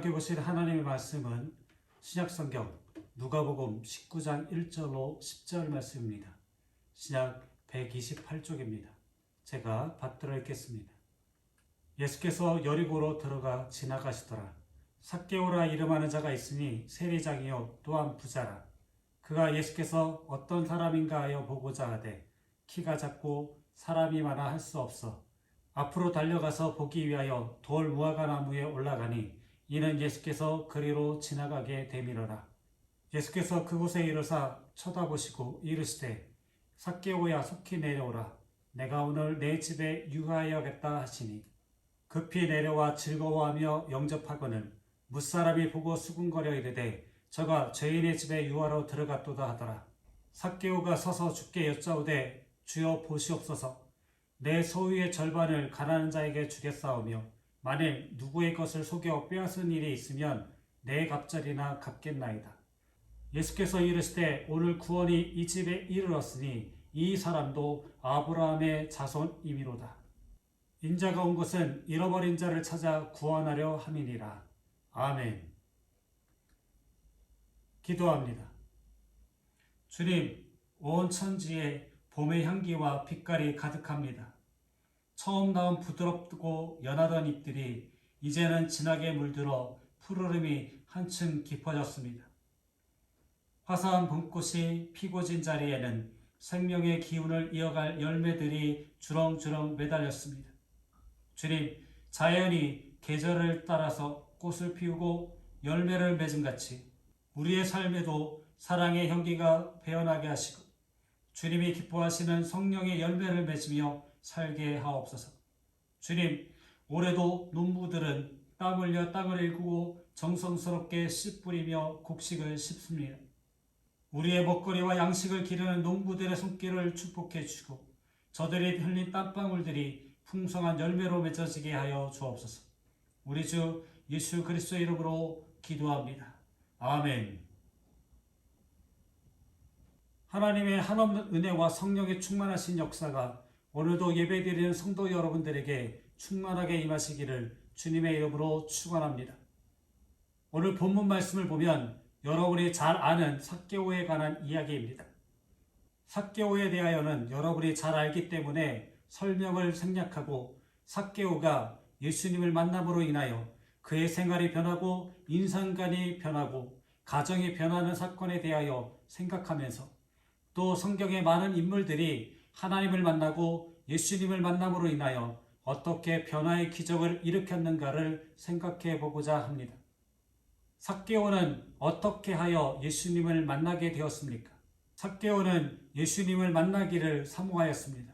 함께 보실 하나님의 말씀은 신약성경 누가복음 19장 1절로 10절 말씀입니다. 신약 128쪽입니다. 제가 받들어 읽겠습니다. 예수께서 여리고로 들어가 지나가시더라. 삭개오라 이름하는 자가 있으니 세리장이요 또한 부자라. 그가 예수께서 어떤 사람인가 하여 보고자 하되 키가 작고 사람이 많아 할 수 없어 앞으로 달려가서 보기 위하여 돌 무화과 나무에 올라가니 이는 예수께서 그리로 지나가게 되밀어라. 예수께서 그곳에 이르사 쳐다보시고 이르시되 삭개오야 속히 내려오라. 내가 오늘 내 집에 유하여야겠다 하시니 급히 내려와 즐거워하며 영접하거늘 무사람이 보고 수군거려 이르되 저가 죄인의 집에 유하러 들어갔도다 하더라. 삭개오가 서서 주께 여짜오되 주여 보시옵소서. 내 소유의 절반을 가난한 자에게 주겠사오며 만일 누구의 것을 속여 빼앗은 일이 있으면 내 갑절이나 갚겠나이다. 예수께서 이르시되 오늘 구원이 이 집에 이르렀으니 이 사람도 아브라함의 자손이미로다. 인자가 온 것은 잃어버린 자를 찾아 구원하려 함이니라. 아멘. 기도합니다. 주님, 온 천지에 봄의 향기와 빛깔이 가득합니다. 처음 나온 부드럽고 연하던 잎들이 이제는 진하게 물들어 푸르름이 한층 깊어졌습니다. 화사한 봄꽃이 피고 진 자리에는 생명의 기운을 이어갈 열매들이 주렁주렁 매달렸습니다. 주님, 자연이 계절을 따라서 꽃을 피우고 열매를 맺음같이 우리의 삶에도 사랑의 향기가 배어나게 하시고 주님이 기뻐하시는 성령의 열매를 맺으며 살게 하옵소서. 주님, 올해도 농부들은 땀 흘려 땅을 일구고 정성스럽게 씨 뿌리며 곡식을 씹습니다. 우리의 먹거리와 양식을 기르는 농부들의 손길을 축복해 주시고 저들이 흘린 땀방울들이 풍성한 열매로 맺어지게 하여 주옵소서. 우리 주 예수 그리스도의 이름으로 기도합니다. 아멘. 하나님의 한없는 은혜와 성령의 충만하신 역사가 오늘도 예배드리는 성도 여러분들에게 충만하게 임하시기를 주님의 이름으로 축원합니다. 오늘 본문 말씀을 보면 여러분이 잘 아는 삭개오에 관한 이야기입니다. 삭개오에 대하여는 여러분이 잘 알기 때문에 설명을 생략하고 삭개오가 예수님을 만남으로 인하여 그의 생활이 변하고 인상관이 변하고 가정이 변하는 사건에 대하여 생각하면서 또 성경의 많은 인물들이 하나님을 만나고 예수님을 만남으로 인하여 어떻게 변화의 기적을 일으켰는가를 생각해 보고자 합니다. 삭개오는 어떻게 하여 예수님을 만나게 되었습니까? 삭개오는 예수님을 만나기를 사모하였습니다.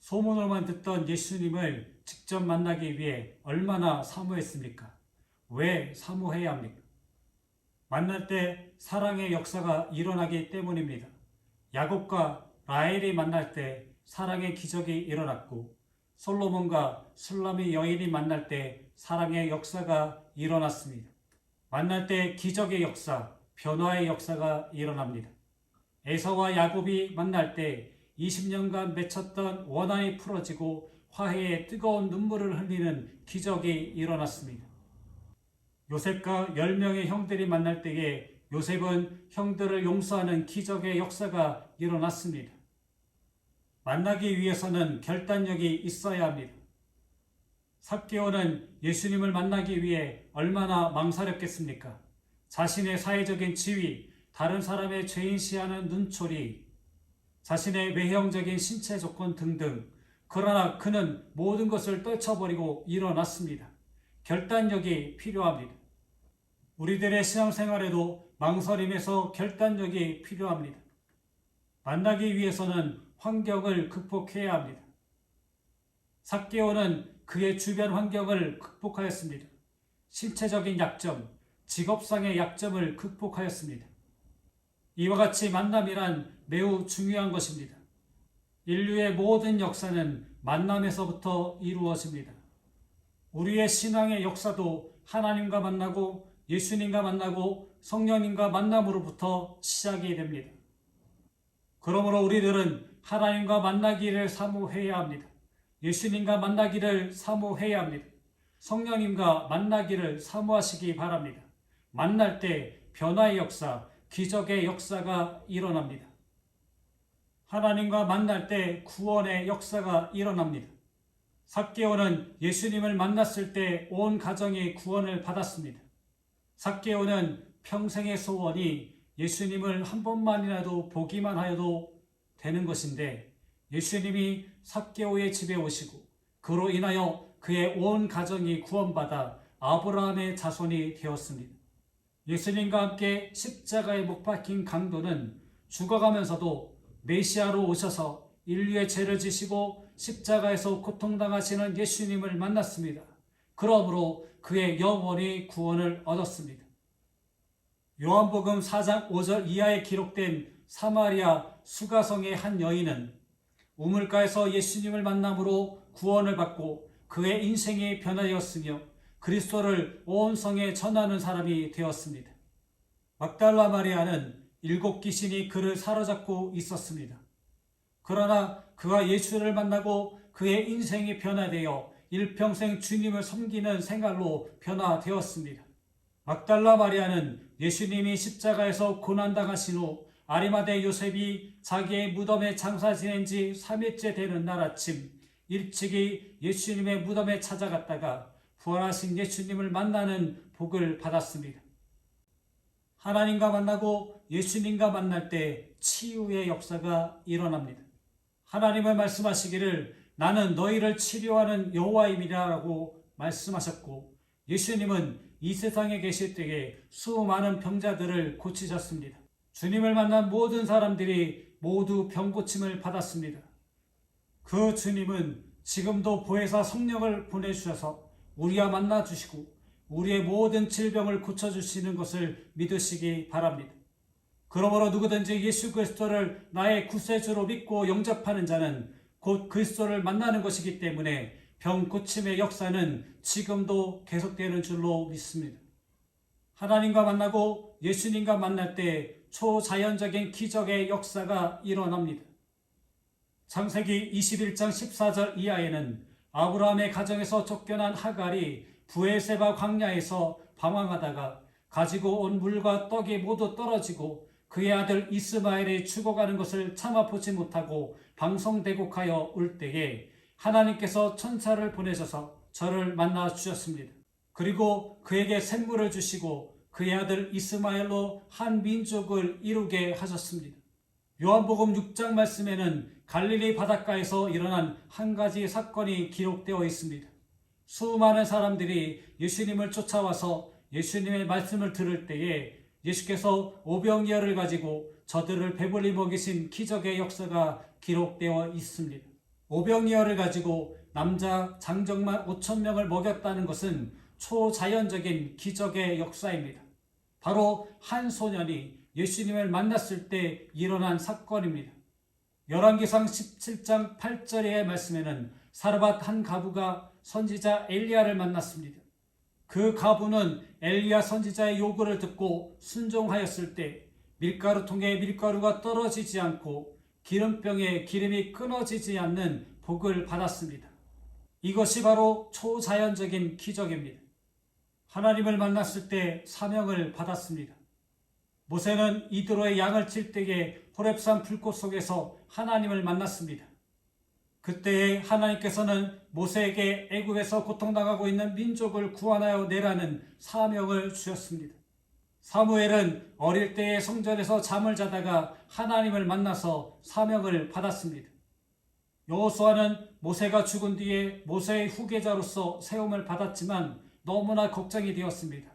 소문으로만 듣던 예수님을 직접 만나기 위해 얼마나 사모했습니까? 왜 사모해야 합니까? 만날 때 사랑의 역사가 일어나기 때문입니다. 야곱과 라헬이 만날 때 사랑의 기적이 일어났고 솔로몬과 술람의 여인이 만날 때 사랑의 역사가 일어났습니다. 만날 때 기적의 역사, 변화의 역사가 일어납니다. 에서와 야곱이 만날 때 20년간 맺혔던 원한이 풀어지고 화해의 뜨거운 눈물을 흘리는 기적이 일어났습니다. 요셉과 10명의 형들이 만날 때에 요셉은 형들을 용서하는 기적의 역사가 일어났습니다. 만나기 위해서는 결단력이 있어야 합니다. 삭개오는 예수님을 만나기 위해 얼마나 망설였겠습니까? 자신의 사회적인 지위, 다른 사람의 죄인시하는 눈초리, 자신의 외형적인 신체 조건 등등. 그러나 그는 모든 것을 떨쳐버리고 일어났습니다. 결단력이 필요합니다. 우리들의 신앙생활에도 망설임에서 결단력이 필요합니다. 만나기 위해서는 환경을 극복해야 합니다. 삭개오는 그의 주변 환경을 극복하였습니다. 신체적인 약점, 직업상의 약점을 극복하였습니다. 이와 같이 만남이란 매우 중요한 것입니다. 인류의 모든 역사는 만남에서부터 이루어집니다. 우리의 신앙의 역사도 하나님과 만나고 예수님과 만나고 성령님과 만남으로부터 시작이 됩니다. 그러므로 우리들은 하나님과 만나기를 사모해야 합니다. 예수님과 만나기를 사모해야 합니다. 성령님과 만나기를 사모하시기 바랍니다. 만날 때 변화의 역사, 기적의 역사가 일어납니다. 하나님과 만날 때 구원의 역사가 일어납니다. 삭개오는 예수님을 만났을 때 온 가정이 구원을 받았습니다. 삭개오는 평생의 소원이 예수님을 한 번만이라도 보기만 하여도 되는 것인데 예수님이 삭개오의 집에 오시고 그로 인하여 그의 온 가정이 구원받아 아브라함의 자손이 되었습니다. 예수님과 함께 십자가에 못 박힌 강도는 죽어가면서도 메시아로 오셔서 인류의 죄를 지시고 십자가에서 고통당하시는 예수님을 만났습니다. 그러므로 그의 영혼이 구원을 얻었습니다. 요한복음 4장 5절 이하에 기록된 사마리아 수가성의 한 여인은 우물가에서 예수님을 만남으로 구원을 받고 그의 인생이 변화되었으며 그리스도를 온 성에 전하는 사람이 되었습니다. 막달라 마리아는 7 귀신이 그를 사로잡고 있었습니다. 그러나 그가 예수를 만나고 그의 인생이 변화되어 일평생 주님을 섬기는 생활로 변화되었습니다. 막달라 마리아는 예수님이 십자가에서 고난당하신 후 아리마대 요셉이 자기의 무덤에 장사 지낸 지 3일째 되는 날 아침 일찍이 예수님의 무덤에 찾아갔다가 부활하신 예수님을 만나는 복을 받았습니다. 하나님과 만나고 예수님과 만날 때 치유의 역사가 일어납니다. 하나님은 말씀하시기를 나는 너희를 치료하는 여호와임이라 라고 말씀하셨고 예수님은 이 세상에 계실 때에 수많은 병자들을 고치셨습니다. 주님을 만난 모든 사람들이 모두 병고침을 받았습니다. 그 주님은 지금도 보혜사 성령을 보내주셔서 우리와 만나주시고 우리의 모든 질병을 고쳐주시는 것을 믿으시기 바랍니다. 그러므로 누구든지 예수 그리스도를 나의 구세주로 믿고 영접하는 자는 곧 그리스도를 만나는 것이기 때문에 병 고침의 역사는 지금도 계속되는 줄로 믿습니다. 하나님과 만나고 예수님과 만날 때 초자연적인 기적의 역사가 일어납니다. 창세기 21장 14절 이하에는 아브라함의 가정에서 쫓겨난 하갈이 부에세바 광야에서 방황하다가 가지고 온 물과 떡이 모두 떨어지고 그의 아들 이스마엘이 죽어가는 것을 참아 보지 못하고 방송대곡하여 울 때에 하나님께서 천사를 보내셔서 저를 만나 주셨습니다. 그리고 그에게 샘물을 주시고 그의 아들 이스마엘로 한 민족을 이루게 하셨습니다. 요한복음 6장 말씀에는 갈릴리 바닷가에서 일어난 한 가지 사건이 기록되어 있습니다. 수많은 사람들이 예수님을 쫓아와서 예수님의 말씀을 들을 때에 예수께서 오병이어를 가지고 저들을 배불리 먹이신 기적의 역사가 기록되어 있습니다. 오병이어를 가지고 남자 장정만 5,000명을 먹였다는 것은 초자연적인 기적의 역사입니다. 바로 한 소년이 예수님을 만났을 때 일어난 사건입니다. 열왕기상 17장 8절의 말씀에는 사르밧 한 가부가 선지자 엘리야를 만났습니다. 그 가부는 엘리야 선지자의 요구를 듣고 순종하였을 때 밀가루통에 밀가루가 떨어지지 않고 기름병에 기름이 끊어지지 않는 복을 받았습니다. 이것이 바로 초자연적인 기적입니다. 하나님을 만났을 때 사명을 받았습니다. 모세는 이드로의 양을 칠 때에 호렙산 불꽃 속에서 하나님을 만났습니다. 그때에 하나님께서는 모세에게 애굽에서 고통당하고 있는 민족을 구원하여 내라는 사명을 주셨습니다. 사무엘은 어릴 때에 성전에서 잠을 자다가 하나님을 만나서 사명을 받았습니다. 여호수아는 모세가 죽은 뒤에 모세의 후계자로서 세움을 받았지만 너무나 걱정이 되었습니다.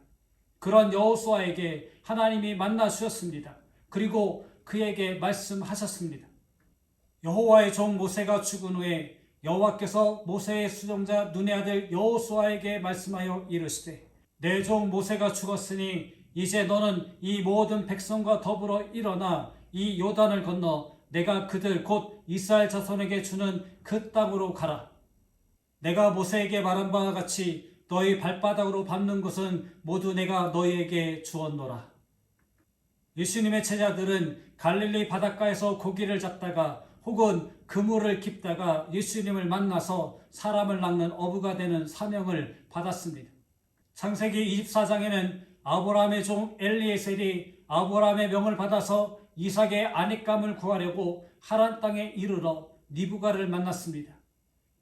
그런 여호수아에게 하나님이 만나 주셨습니다. 그리고 그에게 말씀하셨습니다. 여호와의 종 모세가 죽은 후에 여호와께서 모세의 수종자 눈의 아들 여호수아에게 말씀하여 이르시되 내 종 모세가 죽었으니 이제 너는 이 모든 백성과 더불어 일어나 이 요단을 건너 내가 그들 곧 이스라엘 자손에게 주는 그 땅으로 가라. 내가 모세에게 말한 바와 같이 너희 발바닥으로 밟는 것은 모두 내가 너희에게 주었노라. 예수님의 제자들은 갈릴리 바닷가에서 고기를 잡다가 혹은 그물을 깁다가 예수님을 만나서 사람을 낚는 어부가 되는 사명을 받았습니다. 창세기 24장에는 아브라함의 종 엘리에셀이 아브라함의 명을 받아서 이삭의 아내감을 구하려고 하란 땅에 이르러 리브가를 만났습니다.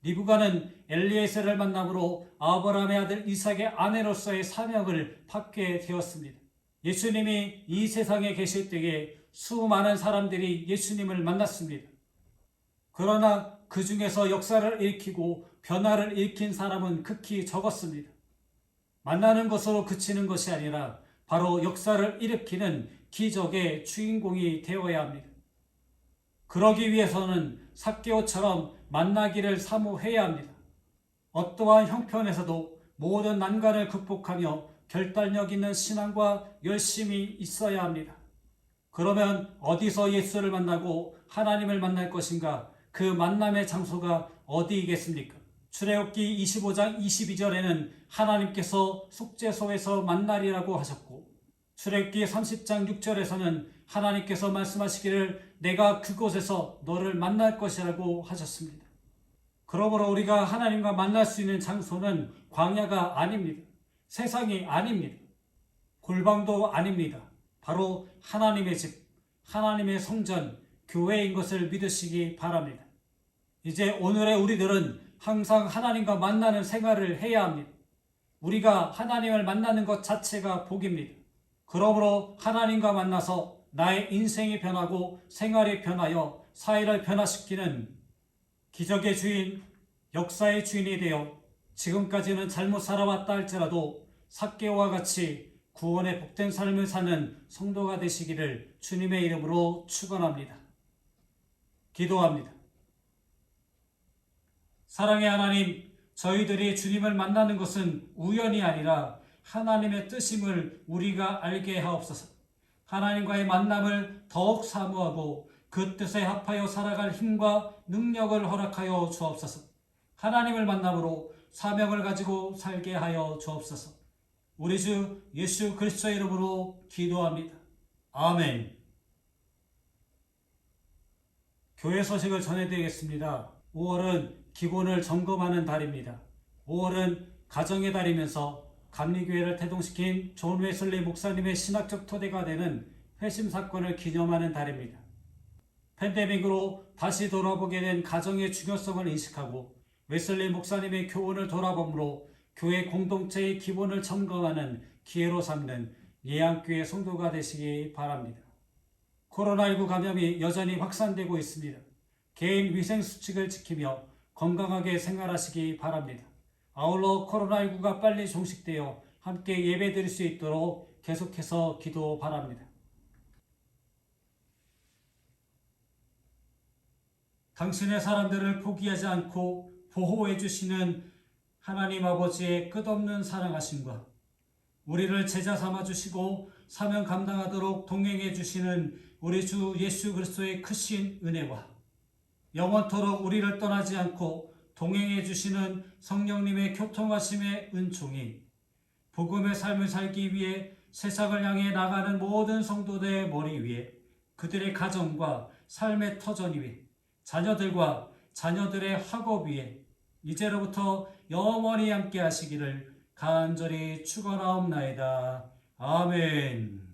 리브가는 엘리에셀을 만남으로 아브라함의 아들 이삭의 아내로서의 사명을 받게 되었습니다. 예수님이 이 세상에 계실 때에 수많은 사람들이 예수님을 만났습니다. 그러나 그 중에서 역사를 일으키고 변화를 일으킨 사람은 극히 적었습니다. 만나는 것으로 그치는 것이 아니라 바로 역사를 일으키는 기적의 주인공이 되어야 합니다. 그러기 위해서는 삭개오처럼 만나기를 사모해야 합니다. 어떠한 형편에서도 모든 난관을 극복하며 결단력 있는 신앙과 열심이 있어야 합니다. 그러면 어디서 예수를 만나고 하나님을 만날 것인가? 그 만남의 장소가 어디이겠습니까? 출애굽기 25장 22절에는 하나님께서 속죄소에서 만나리라고 하셨고, 출애굽기 30장 6절에서는 하나님께서 말씀하시기를 내가 그곳에서 너를 만날 것이라고 하셨습니다. 그러므로 우리가 하나님과 만날 수 있는 장소는 광야가 아닙니다. 세상이 아닙니다. 골방도 아닙니다. 바로 하나님의 집, 하나님의 성전, 교회인 것을 믿으시기 바랍니다. 이제 오늘의 우리들은 항상 하나님과 만나는 생활을 해야 합니다. 우리가 하나님을 만나는 것 자체가 복입니다. 그러므로 하나님과 만나서 나의 인생이 변하고 생활이 변하여 사회를 변화시키는 기적의 주인, 역사의 주인이 되어 지금까지는 잘못 살아왔다 할지라도 삭개오와 같이 구원의 복된 삶을 사는 성도가 되시기를 주님의 이름으로 축원합니다. 기도합니다. 사랑의 하나님, 저희들이 주님을 만나는 것은 우연이 아니라 하나님의 뜻임을 우리가 알게 하옵소서. 하나님과의 만남을 더욱 사모하고 그 뜻에 합하여 살아갈 힘과 능력을 허락하여 주옵소서. 하나님을 만남으로 사명을 가지고 살게 하여 주옵소서. 우리 주 예수 그리스도의 이름으로 기도합니다. 아멘. 교회 소식을 전해드리겠습니다. 5월은 기본을 점검하는 달입니다. 5월은 가정의 달이면서 감리교회를 태동시킨 존 웨슬리 목사님의 신학적 토대가 되는 회심 사건을 기념하는 달입니다. 팬데믹으로 다시 돌아보게 된 가정의 중요성을 인식하고 웨슬리 목사님의 교훈을 돌아봄으로 교회 공동체의 기본을 점검하는 기회로 삼는 예양교회 성도가 되시기 바랍니다. 코로나19 감염이 여전히 확산되고 있습니다. 개인 위생 수칙을 지키며 건강하게 생활하시기 바랍니다. 아울러 코로나19가 빨리 종식되어 함께 예배드릴 수 있도록 계속해서 기도 바랍니다. 당신의 사람들을 포기하지 않고 보호해 주시는 하나님 아버지의 끝없는 사랑하심과 우리를 제자 삼아 주시고 사명 감당하도록 동행해 주시는 우리 주 예수 그리스도의 크신 은혜와 영원토록 우리를 떠나지 않고 동행해 주시는 성령님의 교통하심의 은총이 복음의 삶을 살기 위해 세상을 향해 나가는 모든 성도들의 머리 위에, 그들의 가정과 삶의 터전 위에, 자녀들과 자녀들의 학업 위에 이제로부터 영원히 함께 하시기를 간절히 축원하옵나이다. 아멘.